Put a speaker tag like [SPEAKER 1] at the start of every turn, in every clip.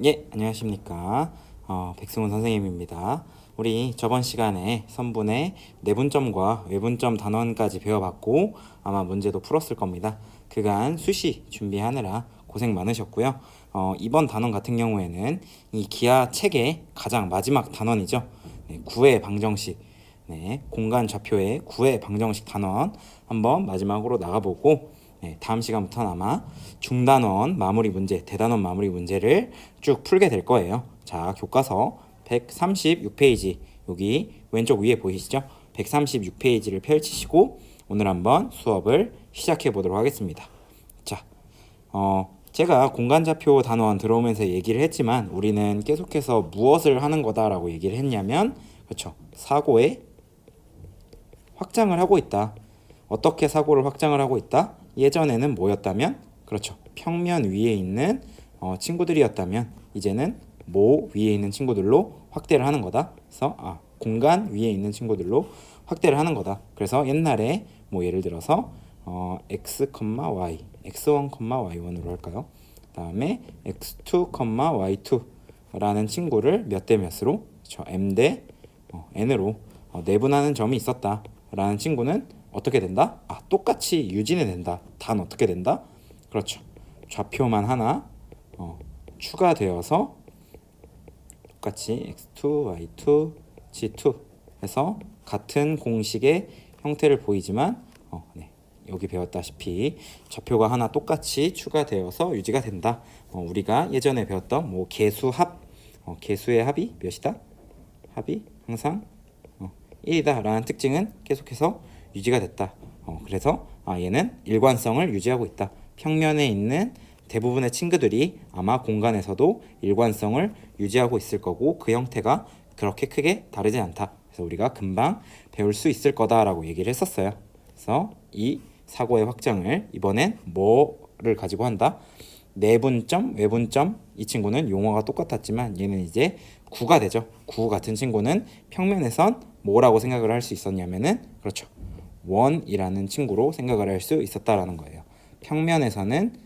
[SPEAKER 1] 예, 안녕하십니까. 백승훈 선생님입니다. 우리 저번 시간에 선분의 내분점과 외분점 단원까지 배워봤고 아마 문제도 풀었을 겁니다. 그간 수시 준비하느라 고생 많으셨고요. 이번 단원 같은 경우에는 이 기하 책의 가장 마지막 단원이죠. 네, 구의 방정식, 네, 공간 좌표의 구의 방정식 단원 한번 마지막으로 나가보고 네, 다음 시간부터는 아마 중단원 마무리 문제, 대단원 마무리 문제를 쭉 풀게 될 거예요. 자, 교과서 136페이지 여기 왼쪽 위에 보이시죠? 136페이지를 펼치시고 오늘 한번 수업을 시작해 보도록 하겠습니다. 자, 제가 공간좌표 단원 들어오면서 얘기를 했지만 우리는 계속해서 무엇을 하는 거다라고 얘기를 했냐면 그렇죠. 사고의 확장을 하고 있다. 어떻게 사고를 확장을 하고 있다? 예전에는 뭐였다면? 그렇죠. 평면 위에 있는 친구들이었다면 이제는 모 위에 있는 친구들로 확대를 하는 거다. 그래서 공간 위에 있는 친구들로 확대를 하는 거다. 그래서 옛날에 뭐 예를 들어서 x, y, x1, y1으로 할까요? 다음에 x2, y2라는 친구를 몇 대 몇으로? 그렇죠. m 대 n으로 내분하는 점이 있었다. 라는 친구는 어떻게 된다? 똑같이 유지는 된다. 단 어떻게 된다? 그렇죠. 좌표만 하나 추가되어서 똑같이 x2, y2, g2 해서 같은 공식의 형태를 보이지만 네. 여기 배웠다시피 좌표가 하나 똑같이 추가되어서 유지가 된다. 우리가 예전에 배웠던 뭐 개수합, 개수의 합이 몇이다? 합이 항상 1이다 라는 특징은 계속해서 유지가 됐다. 그래서 얘는 일관성을 유지하고 있다. 평면에 있는 대부분의 친구들이 아마 공간에서도 일관성을 유지하고 있을 거고 그 형태가 그렇게 크게 다르지 않다. 그래서 우리가 금방 배울 수 있을 거다라고 얘기를 했었어요. 그래서 이 사고의 확장을 이번엔 뭐를 가지고 한다? 내분점, 외분점. 이 친구는 용어가 똑같았지만 얘는 이제 구가 되죠. 구 같은 친구는 평면에선 뭐라고 생각을 할 수 있었냐면은 그렇죠. 원이라는 친구로 생각을 할 수 있었다라는 거예요. 평면에서는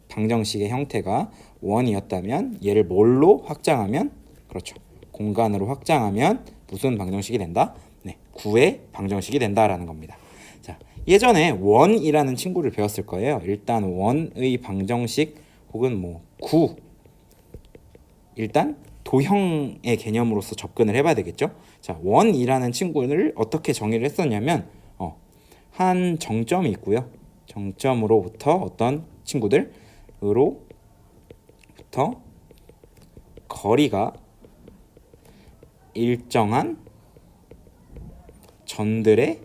[SPEAKER 1] 방정식의 형태가 원이었다면 얘를 뭘로 확장하면 그렇죠. 공간으로 확장하면 무슨 방정식이 된다? 네, 구의 방정식이 된다라는 겁니다. 자, 예전에 원이라는 친구를 배웠을 거예요. 일단 원의 방정식 혹은 뭐 구 일단 도형의 개념으로서 접근을 해봐야 되겠죠. 자, 원이라는 친구를 어떻게 정의를 했었냐면 한 정점이 있고요. 정점으로부터 어떤 친구들으로부터 거리가 일정한 점들의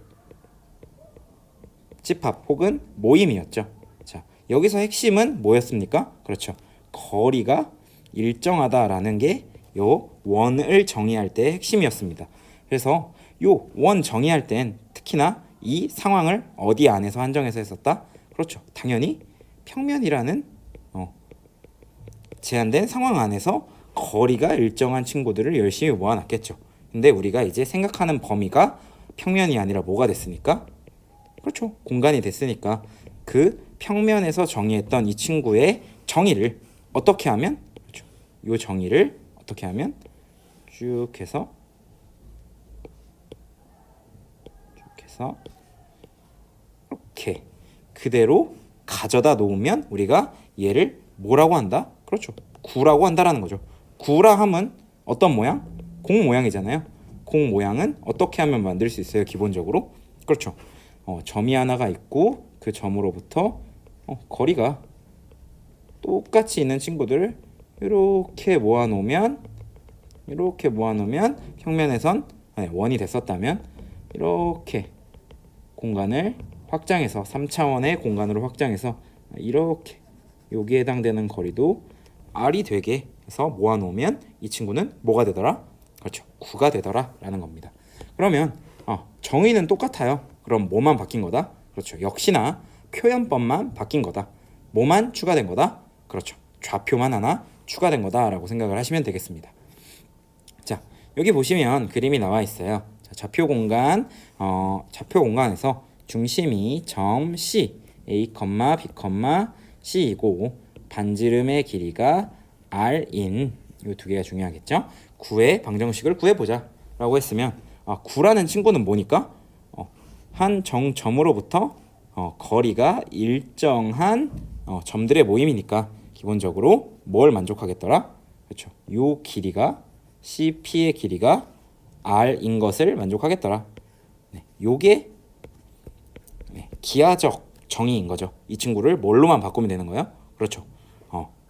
[SPEAKER 1] 집합 혹은 모임이었죠. 자, 여기서 핵심은 뭐였습니까? 그렇죠. 거리가 일정하다라는 게 요 원을 정의할 때의 핵심이었습니다. 그래서 요 원 정의할 땐 특히나 이 상황을 어디 안에서 한정해서 했었다? 그렇죠. 당연히 평면이라는 제한된 상황 안에서 거리가 일정한 친구들을 열심히 모아놨겠죠. 근데 우리가 이제 생각하는 범위가 평면이 아니라 뭐가 됐으니까? 그렇죠. 공간이 됐으니까 그 평면에서 정의했던 이 친구의 정의를 어떻게 하면 그렇죠. 이 정의를 어떻게 하면 쭉 해서 이렇게 그대로 가져다 놓으면 우리가 얘를 뭐라고 한다? 그렇죠. 구라고 한다라는 거죠. 구라 함은 어떤 모양? 공 모양이잖아요. 공 모양은 어떻게 하면 만들 수 있어요? 기본적으로 그렇죠. 점이 하나가 있고 그 점으로부터 거리가 똑같이 있는 친구들을 이렇게 모아놓으면 평면에선 원이 됐었다면 이렇게 공간을 확장해서 3차원의 공간으로 확장해서 이렇게 여기에 해당되는 거리도 R이 되게 해서 모아놓으면 이 친구는 뭐가 되더라? 그렇죠. 9가 되더라 라는 겁니다. 그러면 정의는 똑같아요. 그럼 뭐만 바뀐 거다? 그렇죠. 역시나 표현법만 바뀐 거다. 뭐만 추가된 거다? 그렇죠. 좌표만 하나 추가된 거다라고 생각을 하시면 되겠습니다. 자, 여기 보시면 그림이 나와 있어요. 자, 좌표 공간에서 중심이 점 C, A, B, C이고 반지름의 길이가 R인 이 두 개가 중요하겠죠. 9의 방정식을 구해보자 라고 했으면 9라는 친구는 뭐니까 한 정점으로부터 거리가 일정한 점들의 모임이니까 기본적으로 뭘 만족하겠더라? 그렇죠. 요 길이가 CP의 길이가 R인 것을 만족하겠더라. 네, 요게 기하적 정의인 거죠. 이 친구를 뭘로만 바꾸면 되는 거예요? 그렇죠.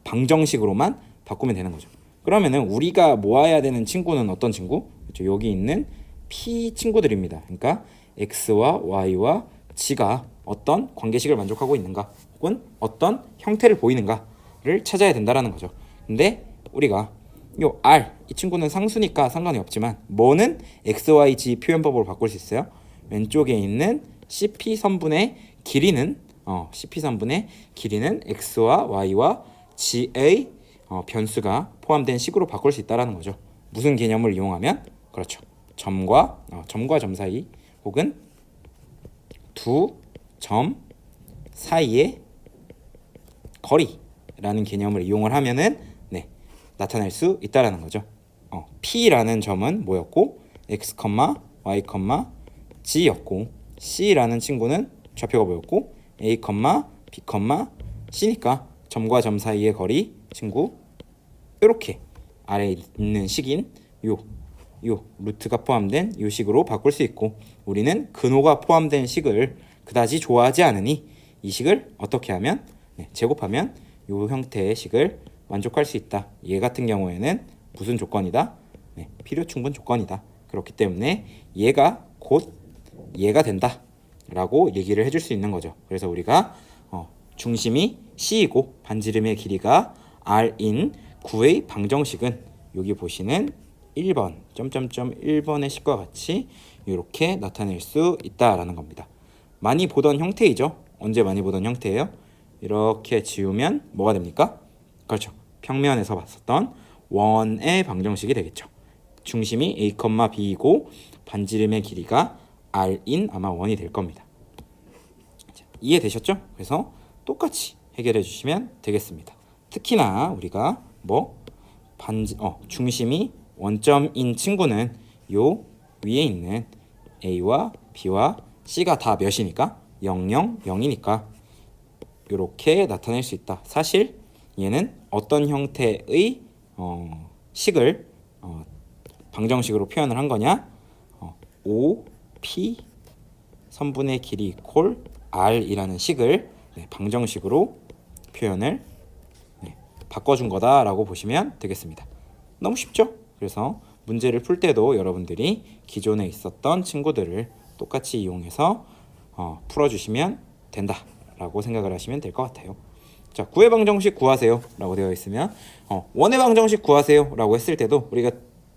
[SPEAKER 1] 방정식으로만 바꾸면 되는 거죠. 그러면은 우리가 모아야 되는 친구는 어떤 친구? 그렇죠. 여기 있는 P 친구들입니다. 그러니까 X와 Y와 G가 어떤 관계식을 만족하고 있는가 혹은 어떤 형태를 보이는가를 찾아야 된다라는 거죠. 근데 우리가 요 R 이 친구는 상수니까 상관이 없지만 뭐는 X, Y, G 표현법으로 바꿀 수 있어요. 왼쪽에 있는 CP 선분의 길이는 CP 선분의 길이는 X와 Y와 G의 변수가 포함된 식으로 바꿀 수 있다라는 거죠. 무슨 개념을 이용하면? 그렇죠. 점과 점 사이 혹은 두 점 사이의 거리라는 개념을 이용을 하면은 나타낼 수 있다라는 거죠. P라는 점은 뭐였고 X, Y, G였고 C라는 친구는 좌표가 뭐였고 A, B, C니까 점과 점 사이의 거리 친구 이렇게 아래에 있는 식인 요 루트가 포함된 요 식으로 바꿀 수 있고 우리는 근호가 포함된 식을 그다지 좋아하지 않으니 이 식을 어떻게 하면 제곱하면 요 형태의 식을 만족할 수 있다. 얘 같은 경우에는 무슨 조건이다? 필요 충분 조건이다. 그렇기 때문에 얘가 곧 얘가 된다 라고 얘기를 해줄 수 있는 거죠. 그래서 우리가 중심이 C이고 반지름의 길이가 R인 9의 방정식은 여기 보시는 1번 1번의 식과 같이 이렇게 나타낼 수 있다라는 겁니다. 많이 보던 형태이죠. 언제 많이 보던 형태예요? 이렇게 지우면 뭐가 됩니까? 그렇죠. 평면에서 봤었던 원의 방정식이 되겠죠. 중심이 A, B이고 반지름의 길이가 R인 아마 원이 될 겁니다. 자, 이해되셨죠? 그래서 똑같이 해결해 주시면 되겠습니다. 특히나 우리가 중심이 원점인 친구는 요 위에 있는 A와 B와 C가 다 몇이니까 0, 0, 0이니까 이렇게 나타낼 수 있다. 사실 얘는 어떤 형태의 식을 방정식으로 표현을 한 거냐? OP 선분의 길이 이퀄 R이라는 식을 방정식으로 표현을 바꿔준 거다라고 보시면 되겠습니다. 너무 쉽죠? 그래서 문제를 풀 때도 여러분들이 기존에 있었던 친구들을 똑같이 이용해서 풀어주시면 된다라고 생각을 하시면 될 것 같아요. 자, 9의 방정식 구하세요 라고 되어 있으면 원의 방정식 구하세요 라고 했을 때도 우리가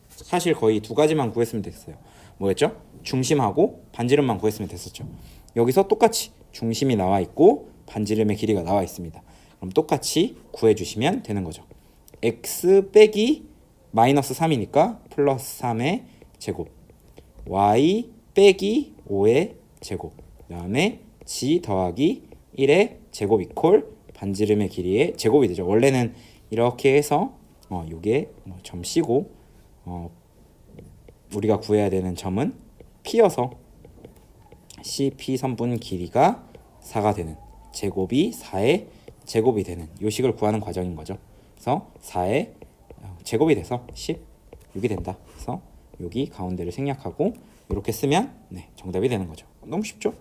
[SPEAKER 1] 사실 거의 두 가지만 구했으면 됐어요. 뭐였죠? 중심하고 반지름만 구했으면 됐었죠. 여기서 똑같이 중심이 나와 있고 반지름의 길이가 나와 있습니다. 그럼 똑같이 구해주시면 되는 거죠. x 빼기 마이너스 3이니까 플러스 3의 제곱, y 빼기 5의 제곱, 그 다음에 g 더하기 1의 제곱 이퀄 반지름의 길이의 제곱이 되죠. 원래는 이렇게 해서 요게 점 C고 우리가 구해야 되는 점은 P여서 CP 선분 길이가 4가 되는 제곱이 4의 제곱이 되는 요 식을 구하는 과정인 거죠. 그래서 4의 제곱이 돼서 16이 된다. 그래서 여기 가운데를 생략하고 이렇게 쓰면 정답이 되는 거죠. 너무 쉽죠?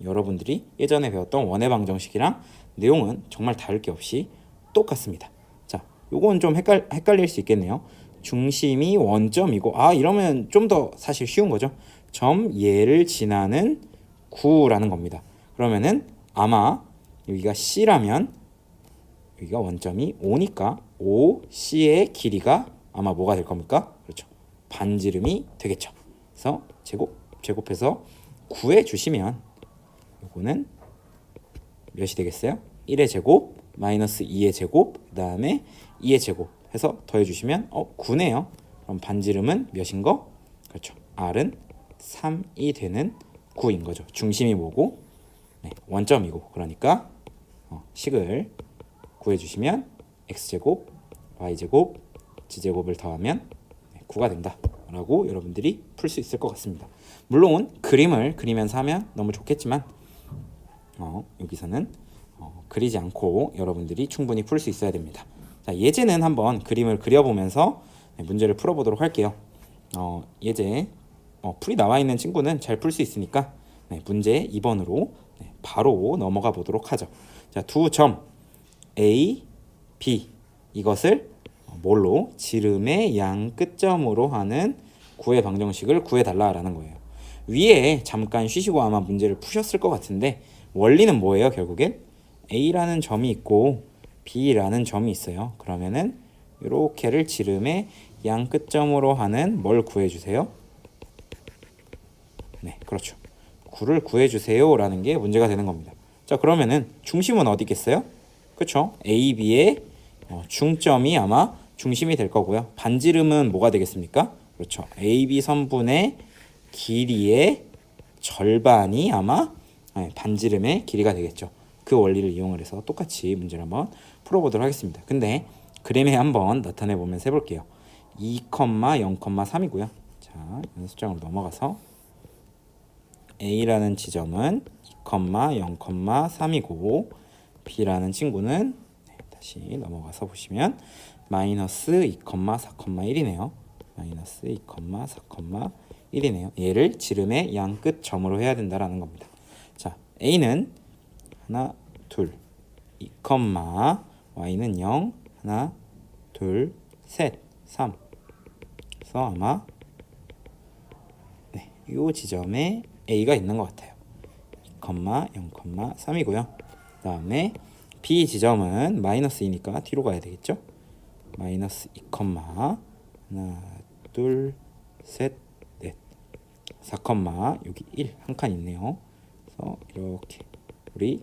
[SPEAKER 1] 여러분들이 예전에 배웠던 원의 방정식이랑 내용은 정말 다를 게 없이 똑같습니다. 자, 요건 좀 헷갈릴 수 있겠네요. 중심이 원점이고 이러면 좀 더 사실 쉬운 거죠. 점 얘를 지나는 9라는 겁니다. 그러면은 아마 여기가 C라면 여기가 원점이 5니까 5C의 길이가 아마 뭐가 될 겁니까? 그렇죠. 반지름이 되겠죠. 그래서 제곱해서 구해 주시면 요거는 몇이 되겠어요? 1의 제곱 마이너스 2의 제곱 그 다음에 2의 제곱 해서 더해주시면 9네요. 그럼 반지름은 몇인 거? 그렇죠. R은 3이 되는 9인 거죠. 중심이 뭐고? 원점이고 그러니까 식을 구해주시면 x제곱 y제곱 g제곱을 더하면 9가 된다 라고 여러분들이 풀 수 있을 것 같습니다. 물론 그림을 그리면서 하면 너무 좋겠지만 여기서는 그리지 않고 여러분들이 충분히 풀 수 있어야 됩니다. 자, 예제는 한번 그림을 그려보면서 문제를 풀어보도록 할게요. 예제 풀이 나와 있는 친구는 잘 풀 수 있으니까 문제 2번으로 바로 넘어가 보도록 하죠. 자, 두 점 A, B 이것을 뭘로? 지름의 양 끝점으로 하는 구의 방정식을 구해달라라는 거예요. 위에 잠깐 쉬시고 아마 문제를 푸셨을 것 같은데 원리는 뭐예요? 결국엔 A라는 점이 있고 B라는 점이 있어요. 그러면은 이렇게를 지름의 양 끝점으로 하는 뭘 구해주세요? 네, 그렇죠. 9를 구해주세요 라는 게 문제가 되는 겁니다. 자, 그러면은 중심은 어디 있겠어요? 그렇죠. A, B의 중점이 아마 중심이 될 거고요. 반지름은 뭐가 되겠습니까? 그렇죠. AB 선분의 길이의 절반이 아마 반지름의 길이가 되겠죠. 그 원리를 이용을 해서 똑같이 문제를 한번 풀어보도록 하겠습니다. 근데 그림에 한번 나타내 보면서 해볼게요. 2,0,3이고요. 자, 연습장으로 넘어가서 A라는 지점은 2,0,3이고 B라는 친구는 다시 넘어가서 보시면 마이너스 2,4,1이네요. 마이너스 2,4,1이네요. 얘를 지름의 양 끝 점으로 해야 된다라는 겁니다. 자, A는 하나, 둘, 2, Y는 0, 하나, 둘, 셋, 3. 그래서 아마 이 지점에 A가 있는 것 같아요. 2,0,3이고요. 그 다음에 B 지점은 마이너스 2니까 뒤로 가야 되겠죠? 마이너스 2, 하나, 둘, 셋, 넷, 4, 여기 1 한 칸 있네요. 그래서 이렇게 우리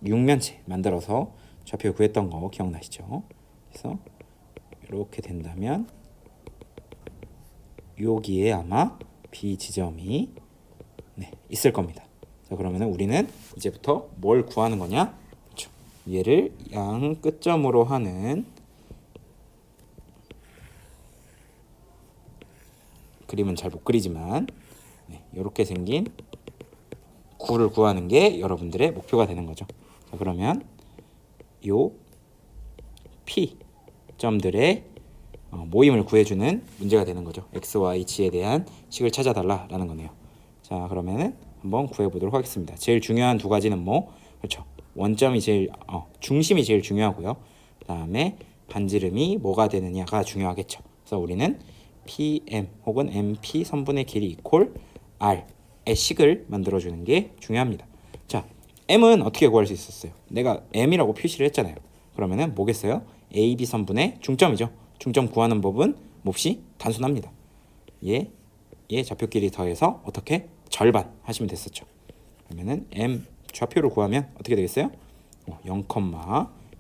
[SPEAKER 1] 육면체 만들어서 좌표 구했던 거 기억나시죠? 그래서 이렇게 된다면 여기에 아마 B 지점이 있을 겁니다. 자, 그러면 우리는 이제부터 뭘 구하는 거냐? 그렇죠. 얘를 양 끝점으로 하는 그림은 잘 못 그리지만 이렇게 생긴 9를 구하는 게 여러분들의 목표가 되는 거죠. 자, 그러면 요 P 점들의 모임을 구해주는 문제가 되는 거죠. X, Y, G에 대한 식을 찾아달라라는 거네요. 자, 그러면은 한번 구해보도록 하겠습니다. 제일 중요한 두 가지는 그렇죠. 원점이 제일 중심이 제일 중요하고요. 그 다음에 반지름이 뭐가 되느냐가 중요하겠죠. 그래서 우리는 PM 혹은 MP 선분의 길이 이퀄 R의 식을 만들어주는 게 중요합니다. 자, M은 어떻게 구할 수 있었어요? 내가 M이라고 표시를 했잖아요. 그러면은 뭐겠어요? AB 선분의 중점이죠. 중점 구하는 법은 몹시 단순합니다. 얘 좌표끼리 더해서 어떻게? 절반 하시면 됐었죠. 그러면은 M 좌표를 구하면 어떻게 되겠어요? 0,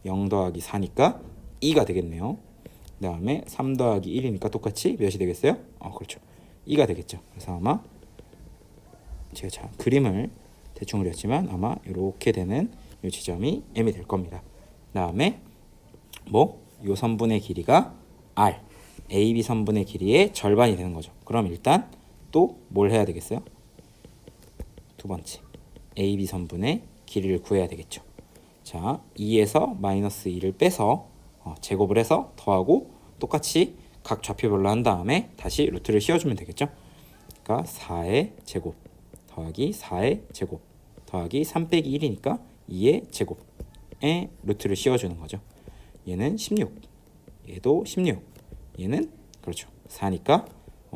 [SPEAKER 1] 0 더하기 4니까 2가 되겠네요. 그 다음에 3 더하기 1이니까 똑같이 몇이 되겠어요? 그렇죠. 2가 되겠죠. 그래서 아마 제가 그림을 대충 그렸지만 아마 이렇게 되는 이 지점이 M이 될 겁니다. 그 다음에 요 선분의 길이가 R, AB 선분의 길이의 절반이 되는 거죠. 그럼 일단 또 뭘 해야 되겠어요? 두 번째, AB 선분의 길이를 구해야 되겠죠. 자, 2에서 마이너스 2를 빼서 제곱을 해서 더하고 똑같이 각 좌표별로 한 다음에 다시 루트를 씌워주면 되겠죠. 그러니까 4의 제곱 더하기 4의 제곱 더하기 3 빼기 1이니까 2의 제곱에 루트를 씌워주는 거죠. 얘는 16, 얘도 16, 얘는 그렇죠 4니까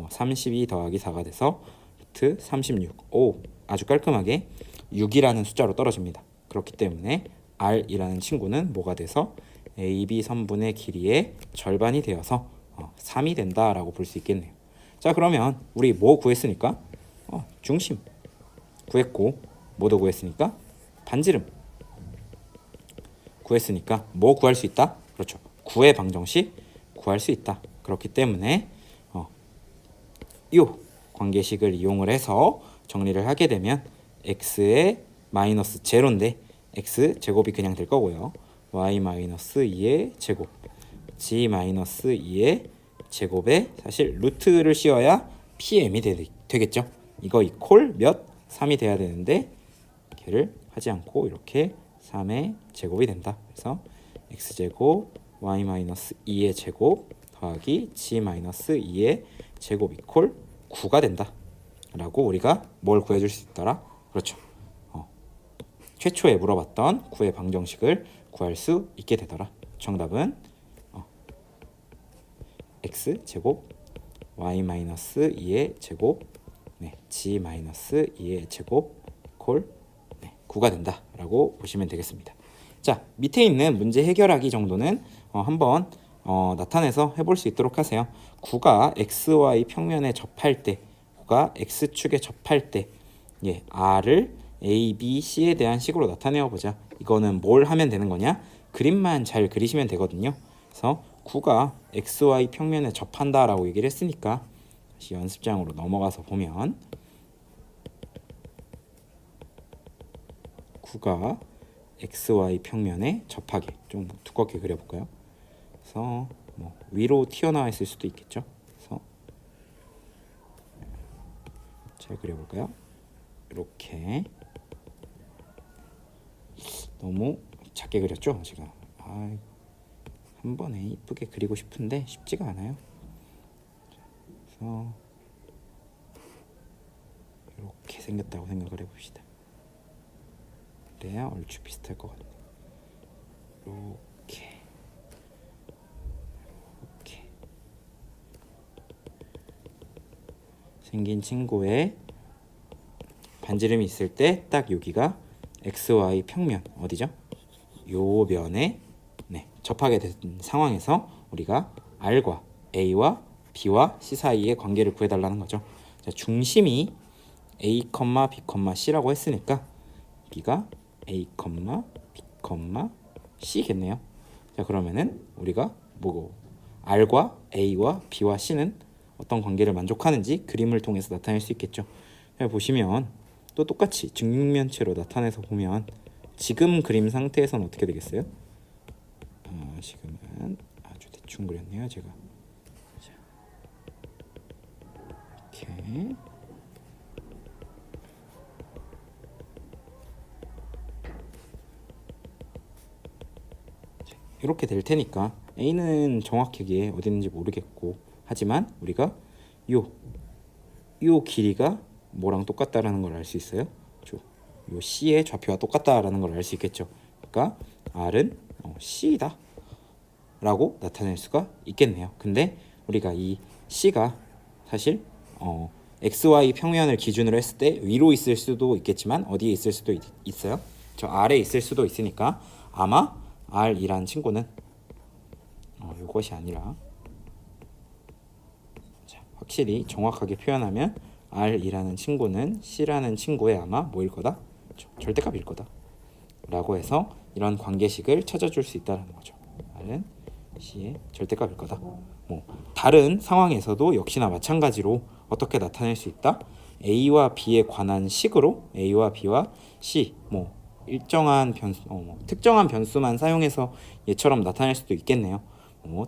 [SPEAKER 1] 32 더하기 4가 돼서 루트 36. 오, 아주 깔끔하게 6이라는 숫자로 떨어집니다. 그렇기 때문에 R이라는 친구는 뭐가 돼서 AB 선분의 길이의 절반이 되어서 3이 된다라고 볼 수 있겠네요. 자, 그러면 우리 뭐 구했으니까 중심 구했고 뭐도 구했으니까 반지름 구했으니까 뭐 구할 수 있다? 그렇죠. 9의 방정식 구할 수 있다. 그렇기 때문에 이 관계식을 이용을 해서 정리를 하게 되면 x의 마이너스 제로인데 x 제곱이 그냥 될 거고요. y 마이너스 2의 제곱 g-2의 제곱에 사실 루트를 씌워야 pm이 되겠죠. 이거 이퀄 몇? 3이 돼야 되는데 걔를 하지 않고 이렇게 3의 제곱이 된다. 그래서 x제곱 y-2의 제곱 더하기 g-2의 제곱 이퀄 9가 된다 라고 우리가 뭘 구해줄 수 있더라? 그렇죠. 최초에 물어봤던 9의 방정식을 구할 수 있게 되더라. 정답은 x제곱 y-2의 제곱 g-2의 제곱 이퀄 9가 된다 라고 보시면 되겠습니다. 자, 밑에 있는 문제 해결하기 정도는 한번 나타내서 해볼 수 있도록 하세요. 9가 xy 평면에 접할 때, 9가 x축에 접할 때 r을 a, b, c에 대한 식으로 나타내어 보자. 이거는 뭘 하면 되는 거냐? 그림만 잘 그리시면 되거든요. 그래서 9가 xy 평면에 접한다 라고 얘기를 했으니까 다시 연습장으로 넘어가서 보면 9가 xy 평면에 접하게 좀 두껍게 그려볼까요? 그래서 뭐 위로 튀어나와 있을 수도 있겠죠. 그래서 잘 그려볼까요? 이렇게 너무 작게 그렸죠? 제가 한 번에 이쁘게 그리고 싶은데 쉽지가 않아요. 그래서 이렇게 생겼다고 생각을 해봅시다. 그래야 얼추 비슷할 것 같네요. 이렇게 생긴 친구의 반지름이 있을 때 딱 여기가 XY 평면 어디죠? 요 면에 접하게 된 상황에서 우리가 R과 A와 B와 C 사이의 관계를 구해달라는 거죠. 자, 중심이 A, B, C라고 했으니까 여기가 A, B, C겠네요. 자, 그러면은 우리가 뭐고 R과 A와 B와 C는 어떤 관계를 만족하는지 그림을 통해서 나타낼 수 있겠죠. 자, 보시면 또 똑같이 직육면체로 나타내서 보면 지금 그림 상태에서는 어떻게 되겠어요? 지금은 아주 대충 그렸네요, 제가. 자, 이렇게 이렇게 될 테니까 A는 정확하게 어디 있는지 모르겠고 하지만 우리가 요 길이가 뭐랑 똑같다라는 걸 알 수 있어요. 요 C의 좌표와 똑같다라는 걸 알 수 있겠죠. 그러니까 R은 C이다 라고 나타낼 수가 있겠네요. 근데 우리가 이 C가 사실 XY 평면을 기준으로 했을 때 위로 있을 수도 있겠지만 어디에 있을 수도 있어요. 저 아래에 있을 수도 있으니까 아마 R이란 친구는 이것이 아니라 확실히 정확하게 표현하면 R이라는 친구는 C라는 친구의 아마 뭐일 거다? 절대값일 거다 라고 해서 이런 관계식을 찾아줄 수 있다는 거죠. R은 C의 절대값일 거다. 뭐 다른 상황에서도 역시나 마찬가지로 어떻게 나타낼 수 있다? A와 B에 관한 식으로 A와 B와 C 뭐 일정한 변수, 특정한 변수만 사용해서 얘처럼 나타낼 수도 있겠네요.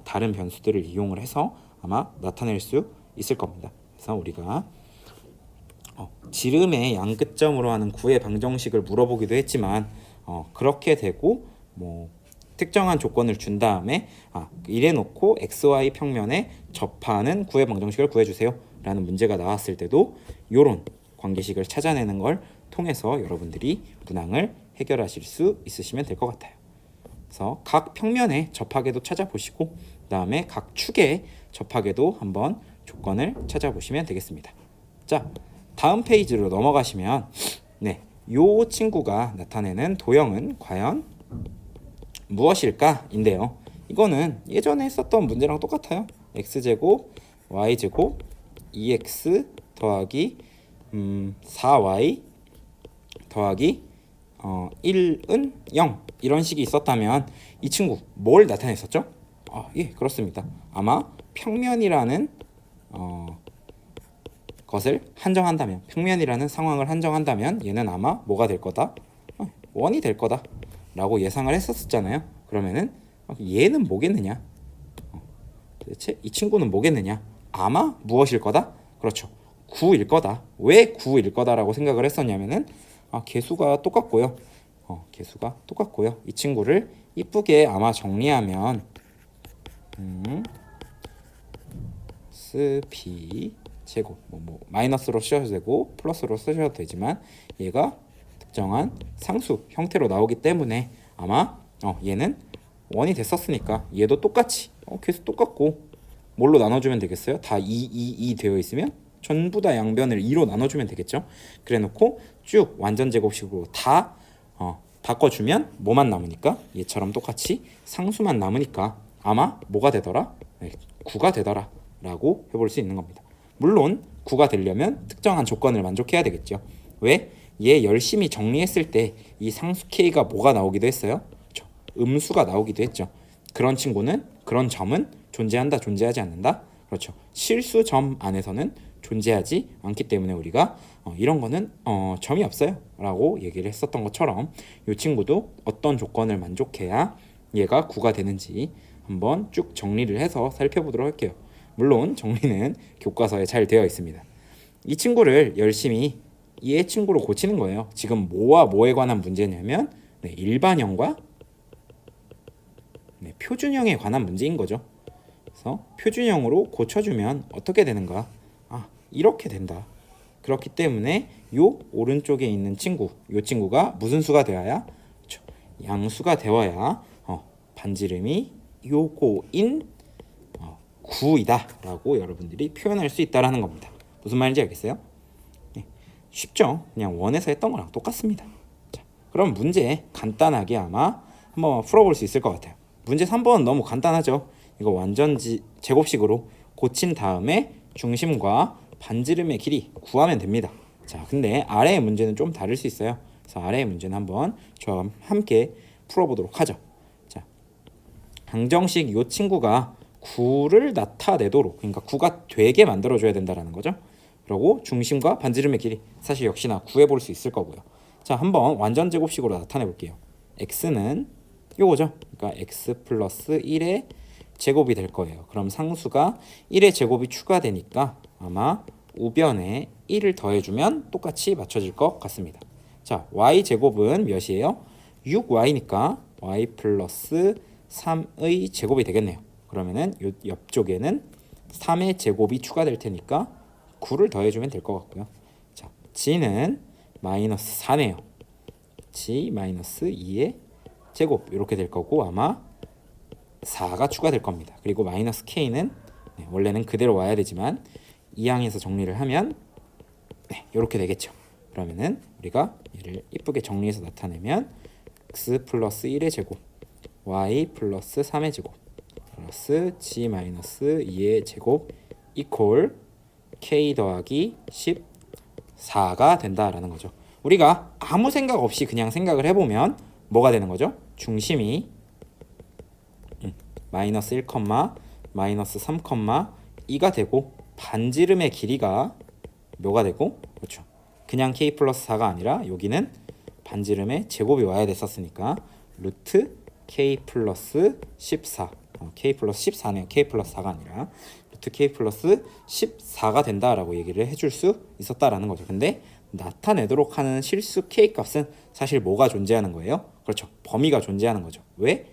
[SPEAKER 1] 다른 변수들을 이용을 해서 아마 나타낼 수 있을 겁니다. 그래서 우리가 지름의 양끝점으로 하는 9의 방정식을 물어보기도 했지만 그렇게 되고 뭐 특정한 조건을 준 다음에 이래 놓고 XY 평면에 접하는 9의 방정식을 구해주세요 라는 문제가 나왔을 때도 이런 관계식을 찾아내는 걸 통해서 여러분들이 문항을 해결하실 수 있으시면 될 것 같아요. 그래서 각 평면에 접하게도 찾아보시고 그 다음에 각 축에 접하게도 한번 조건을 찾아보시면 되겠습니다. 자, 다음 페이지로 넘어가시면 요 친구가 나타내는 도형은 과연 무엇일까? 인데요. 이거는 예전에 했었던 문제랑 똑같아요. x제곱 y제곱 2x 더하기 4y 더하기 1은 0 이런 식이 있었다면 이 친구 뭘 나타냈었죠? 예, 그렇습니다. 아마 평면이라는 것을 한정한다면, 평면이라는 상황을 한정한다면 얘는 아마 뭐가 될 거다? 원이 될 거다 라고 예상을 했었잖아요. 그러면은 얘는 뭐겠느냐? 도대체 이 친구는 뭐겠느냐? 아마 무엇일 거다? 그렇죠. 9일 거다. 왜 9일 거다라고 생각을 했었냐면은 개수가 똑같고요. 개수가 똑같고요. 이 친구를 이쁘게 아마 정리하면 스피 제곱 마이너스로 쓰셔도 되고 플러스로 쓰셔도 되지만 얘가 특정한 상수 형태로 나오기 때문에 아마 얘는 원이 됐었으니까 얘도 똑같이 개수 똑같고 뭘로 나눠주면 되겠어요? 다 2, 2, 2 되어 있으면 전부 다 양변을 2로 나눠주면 되겠죠. 그래 놓고 쭉 완전 제곱식으로 다 바꿔주면 뭐만 남으니까 얘처럼 똑같이 상수만 남으니까 아마 뭐가 되더라? 9가 되더라 라고 해볼 수 있는 겁니다. 물론 9가 되려면 특정한 조건을 만족해야 되겠죠. 왜? 얘 열심히 정리했을 때 이 상수 K가 뭐가 나오기도 했어요? 그렇죠. 음수가 나오기도 했죠. 그런 친구는 그런 점은 존재한다 존재하지 않는다? 그렇죠. 실수점 안에서는 존재하지 않기 때문에 우리가 이런 거는 점이 없어요 라고 얘기를 했었던 것처럼 이 친구도 어떤 조건을 만족해야 얘가 9가 되는지 한번 쭉 정리를 해서 살펴보도록 할게요. 물론 정리는 교과서에 잘 되어 있습니다. 이 친구를 열심히 얘 친구로 고치는 거예요. 지금 뭐와 뭐에 관한 문제냐면 일반형과 표준형에 관한 문제인 거죠. 그래서 표준형으로 고쳐주면 어떻게 되는가? 이렇게 된다. 그렇기 때문에 요 오른쪽에 있는 친구, 요 친구가 무슨 수가 되어야? 그렇죠. 양수가 되어야 반지름이 요거인 9이다 라고 여러분들이 표현할 수 있다라는 겁니다. 무슨 말인지 알겠어요? 쉽죠? 그냥 원에서 했던 거랑 똑같습니다. 자, 그럼 문제 간단하게 아마 한번 풀어볼 수 있을 것 같아요. 문제 3번 너무 간단하죠? 이거 완전 제곱식으로 고친 다음에 중심과 반지름의 길이 구하면 됩니다. 자, 근데 아래의 문제는 좀 다를 수 있어요. 그래서 아래의 문제는 한번 저와 함께 풀어보도록 하죠. 자, 방정식 이 친구가 9를 나타내도록, 그러니까 9가 되게 만들어줘야 된다는 거죠. 그리고 중심과 반지름의 길이 사실 역시나 구해볼 수 있을 거고요. 자, 한번 완전 제곱식으로 나타내 볼게요. x는 요거죠. 그러니까 x 플러스 1의 제곱이 될 거예요. 그럼 상수가 1의 제곱이 추가되니까 아마 우변에 1을 더해주면 똑같이 맞춰질 것 같습니다. 자, y 제곱은 몇이에요? 6y니까 y 플러스 3의 제곱이 되겠네요. 그러면은 요 옆쪽에는 3의 제곱이 추가될 테니까 9를 더해주면 될 것 같고요. 자, g는 마이너스 4네요. g 마이너스 2의 제곱 이렇게 될 거고 아마 4가 추가될 겁니다. 그리고 마이너스 k는 원래는 그대로 와야 되지만 이항에서 정리를 하면 이렇게 되겠죠. 그러면은 우리가 얘를 이쁘게 정리해서 나타내면 x 플러스 1의 제곱 y 플러스 3의 제곱 플러스 g 마이너스 2의 제곱 이퀄 k 더하기 14가 된다라는 거죠. 우리가 아무 생각 없이 그냥 생각을 해보면 뭐가 되는 거죠? 중심이 마이너스 1, 마이너스 3, 2가 되고 반지름의 길이가 뭐가 되고? 그렇죠. 그냥 k 플러스 4가 아니라 여기는 반지름의 제곱이 와야 됐었으니까 루트 k 플러스 14 k 플러스 14네요. k 플러스 4가 아니라 루트 k 플러스 14가 된다라고 얘기를 해줄 수 있었다라는 거죠. 근데 나타내도록 하는 실수 k 값은 사실 뭐가 존재하는 거예요? 그렇죠. 범위가 존재하는 거죠. 왜?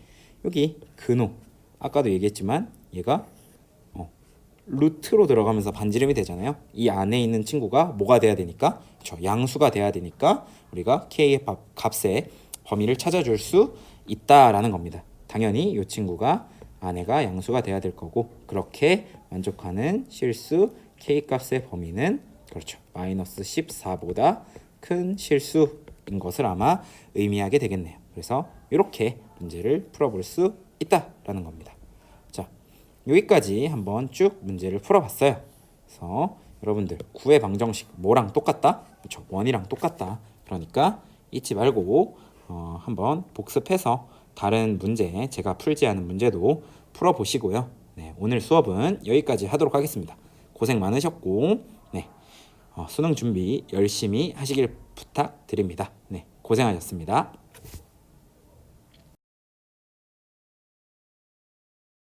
[SPEAKER 1] 여기 근호 아까도 얘기했지만 얘가 루트로 들어가면서 반지름이 되잖아요. 이 안에 있는 친구가 뭐가 돼야 되니까? 그렇죠. 양수가 돼야 되니까 우리가 k의 값의 범위를 찾아줄 수 있다라는 겁니다. 당연히 이 친구가 안에가 양수가 돼야 될 거고 그렇게 만족하는 실수 k 값의 범위는 그렇죠. 마이너스 14보다 큰 실수인 것을 아마 의미하게 되겠네요. 그래서 이렇게 문제를 풀어볼 수 있다라는 겁니다. 자, 여기까지 한번 쭉 문제를 풀어봤어요. 그래서 여러분들 9의 방정식 뭐랑 똑같다? 그렇죠. 원이랑 똑같다. 그러니까 잊지 말고 한번 복습해서 다른 문제, 제가 풀지 않은 문제도 풀어보시고요. 네, 오늘 수업은 여기까지 하도록 하겠습니다. 고생 많으셨고 수능 준비 열심히 하시길 부탁드립니다. 네, 고생하셨습니다.